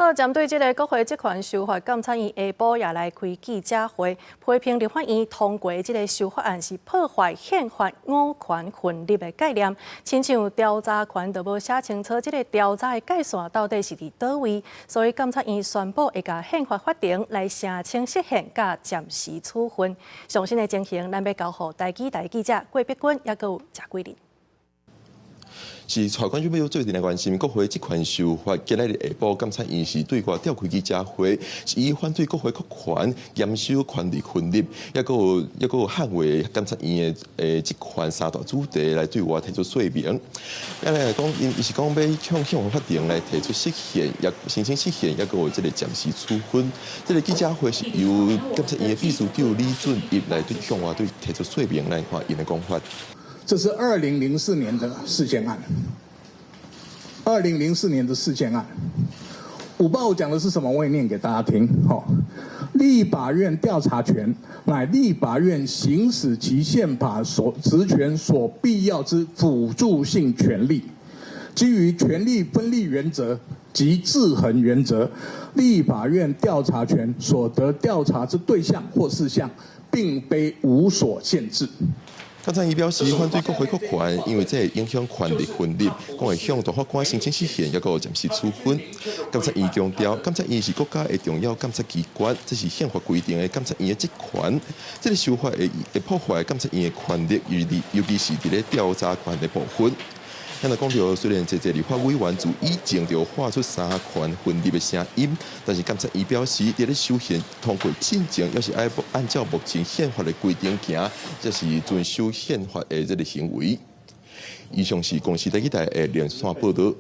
好，针对这个国会这款修法，监察院下晡也来开记者会，批评立法院通过这个修法案是破坏宪法五权分立的概念，亲像调查权都无写清楚，这个调查的界线到底是伫倒位，所以监察院宣布会甲宪法法庭来澄清释宪甲暂时处分。详细的情形，咱要交互台记者郭碧君，也有谢桂林。 是财管局要最近来关心国会这款修法，今日下晡监察院是对外召开记者会，是以反对国会国权严守权力分立，也个有捍卫监察院的这款三大主题来对外提出说明。咱来讲，伊是讲要向宪法法庭来提出释宪，也申请释宪，也个有这个暂时处分。这个记者会是由监察院的秘书长李俊义来对向外对提出说明，来看因的讲法。 这是2004年的事件案。2004年的事件案，585讲的是什么？我也念给大家听。立法院调查权乃立法院行使其宪法职权所必要之辅助性权利。基于权力分立原则及制衡原则，立法院调查权所得调查之对象或事项，并非无所限制。 监察院表示反对国会国权，因为这会影响权力分立，讲会向大法官申请释宪，也个暂时处分。监察院强调，监察院是国家的重要监察机关，这是宪法规定的监察院的职权。这个修法会破坏监察院的权力，尤其是伫咧调查权的部分。 咱来讲到，虽然这立法委员自以前就发出三权分立的声音，但是监察院表示，伫咧修宪通过进程，也是按照目前宪法的规定行，这是遵守宪法的这个行为。以上是公司第一台的连线报道。